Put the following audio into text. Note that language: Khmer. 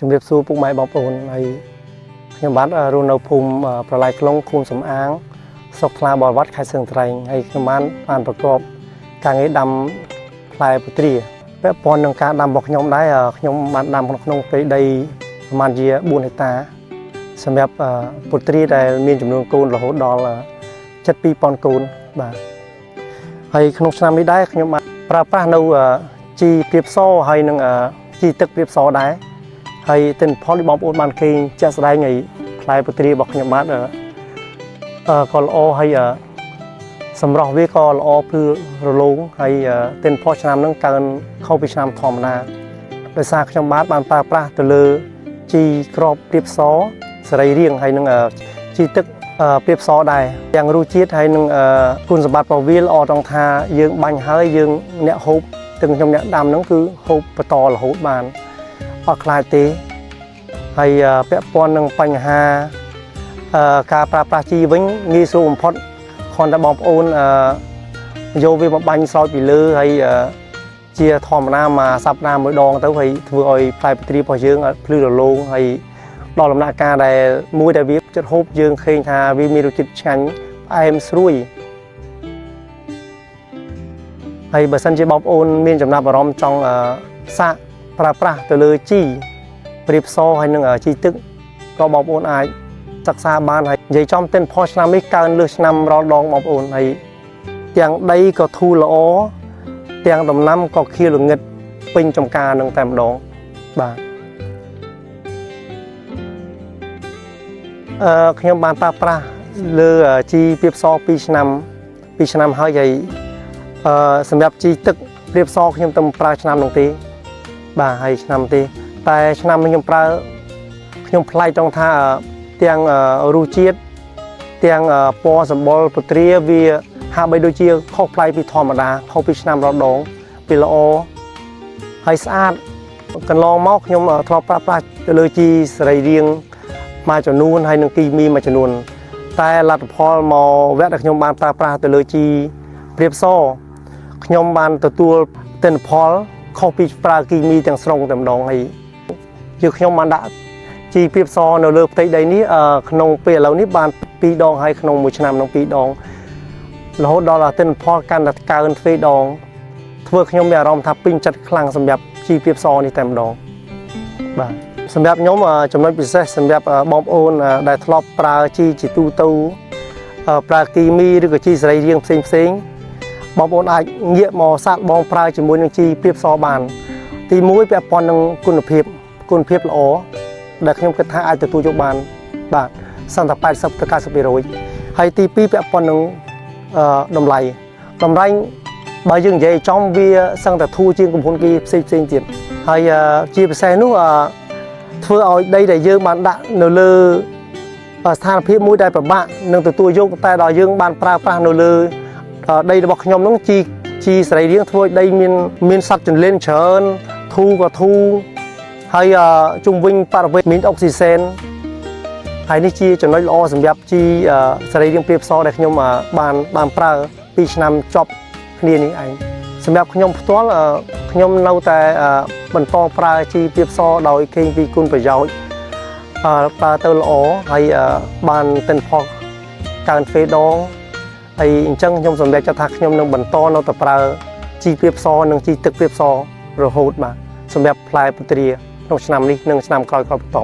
ជំរាបសួរពុកម៉ែបងប្អូនហើយខ្ញុំបាទរស់នៅភូមិប្រឡាយខ្លងឃុំសំអាងស្រុកថ្លាបរវត្តខេត្តសៀងត្រែងហើយខ្ញុំបានប្រកបការងារដាំផ្លែពុទ្រាពាក់ព័ន្ធនឹងការដាំរបស់ខ្ញុំដែរខ្ញុំបានដាំក្នុងផ្ទៃដីប្រមាណជា4ហិកតាសម្រាប់ពុទ្រាដែលមានចំនួនកូនរហូតដល់7,2000កូនបាទហើយក្នុងឆ្នាំនេះដែរខ្ញុំបានប្រើប្រាស់នៅជីព្រាបសហើយនឹងជីទឹកព្រាបសដែរហើយទិន្នផលរបស់បងប្អូនបានឃើញជាក់ស្ដែងហើយផ្លែពុទ្រារបស់ខ្ញុំបាទក៏ល្អហើយសម្រស់វាក៏ល្អភ្លឺរលោងហើយទិន្នផលឆ្នាំហ្នឹងកើនខុសពីឆ្នាំធម្មតាដោយសារខ្ញុំបាទបានប្រើប្រាស់ទៅលើជីក្របព្រាបសសរីរាង្គហើយនឹងជីទឹកព្រាបសដែរទាំងរសជាតិហើយនឹងគុណសម្បត្តិរបស់វាល្អត្រង់ថាយើងបាញ់ហើយយើងអ្នកហូបទាំងខ្ញុំអ្នកដាំហ្នឹងគឺហូបបន្តរហូតបានអត់ខ្លាចទេហើយពាក់ព័ន្ធនឹងបញ្ហាការប្រើប្រាស់ជីវិញងាយស្រួលបំផុតគ្រាន់តែបងប្អូនយកវាមកបាញ់ស្រោចពីលើហើយជាធម្មតាមួយសប្តាហ៍មួយដងទៅហើយធ្វើឲ្យផ្លែពុទ្រារបស់យើងភ្លឺរលោងហើយដល់ដំណាក់កាលដែលមួយដែលវាចិត្តហូបយើងឃើញថាវាមានរសជាតិឆ្ងាញ់ផ្អែមស្រួយហើយបើសិនជាបងប្អូនមានចំណាប់អារម្មណ៍ចង់សាកប្រើប្រាស់ទៅលើជីព្រាបសហើយនឹងជីទឹកក៏បងប្អូនអាចសិក្សាបានហើយនិយាយចំទិន្នផលឆ្នាំនេះកើនលើសឆ្នាំរាល់ដងបងប្អូនហើយទាំងដីក៏ធូរល្អទាំងដំណាំក៏ខៀវល្ងិតពេញចំការនឹងតែម្ដងបាទខ្ញុំបានប្រើប្រាស់លើជីព្រាបស2ឆ្នាំហើយសម្រាប់ជីទឹកព្រាបសខ្ញុំតែប្រើឆ្នាំនោះទេបាទហើយឆ្នាំទេតែឆ្នាំនេះខ្ញុំប្លែកត្រង់ថាទាំងរសជាតិទាំងពណ៌សម្បុរពុទ្រាវាហាក់បីដូចជាខុសប្លែកពីធម្មតាខុសពីឆ្នាំរាល់ដងពីល្អហើយស្អាតកន្លងមកខ្ញុំធ្លាប់ប្រើប្រាស់ទៅលើជីសរីរាង្គមួយចំនួនហើយនឹងគីមីមួយចំនួនតែលទ្ធផលមកវគ្គដែលខ្ញុំបានប្រើប្រាស់ទៅលើជីព្រាបសខ្ញុំបានទទួលទិន្នផលខុសពីប្រើគីមីទាំងស្រុងតែម្ដងហើយខ្ញុំបានដាក់ជីព្រាបសនៅលើផ្ទៃដីនេះក្នុងពេលឥឡូវនេះបាន2ដងហើយក្នុងមួយឆ្នាំនឹង2ដងរហូតដល់ទិន្នផលកាន់តែកើនទ្វេដងធ្វើខ្ញុំមានអារម្មណ៍ថាពេញចិត្តខ្លាំងសម្រាប់ជីព្រាបសនេះតែម្ដងបាទសម្រាប់ខ្ញុំចំណុចពិសេសសម្រាប់បងប្អូនដែលធ្លាប់ប្រើជីជាទូទៅប្រើគីមីឬក៏ជីសរីរាង្គផ្សេងបងប្អូនអាចងាកមកសាកបងប្រើជាមួយនឹងជីព្រាបសបានទី1ពាក់ព័ន្ធនឹងគុណភាពល្អដែលខ្ញុំគិតថាអាចទទួលយកបានបាទសន្តិ80ទៅ90%ហើយទី2ពាក់ព័ន្ធនឹងតម្លៃបើយើងនិយាយចំវាសឹងតែធូរជាងកំពុនគីផ្សេងទៀតហើយជាពិសេសនោះធ្វើឲ្យដីដែលយើងបានដាក់នៅលើស្ថានភាពមួយដែលពិបាកនឹងទទួលយកតែដល់យើងបានប្រើប្រាស់នៅលើដីរបស់ខ្ញុំនោះជីសរីរាង្គធ្វើឲ្យដីមានសត្វចន្លេនច្រើនធូរក៏ធូរហើយជុំវិញបរិវេណមានអុកស៊ីសែនហើយនេះជាចំណុចល្អសម្រាប់ជីសរីរាង្គព្រាបសដែលខ្ញុំបានប្រើ2ឆ្នាំចប់គ្នានេះឯងសម្រាប់ខ្ញុំផ្ទាល់ខ្ញុំនៅតែបន្តប្រើជីព្រាបសដោយឃើញពីគុណប្រយោជន៍ប្រើទៅល្អហើយបានទិន្នផលកើនទ្វេដងហើយអញ្ចឹងខ្ញុំសម្រេចចិត្តថាខ្ញុំនឹងបន្តនៅតែប្រើជីព្រាបសនិងជីទឹកព្រាបសរហូតបាទសម្រាប់ផ្លែពុទ្រាក្នុងឆ្នាំនេះនិងឆ្នាំក្រោយៗបន្ត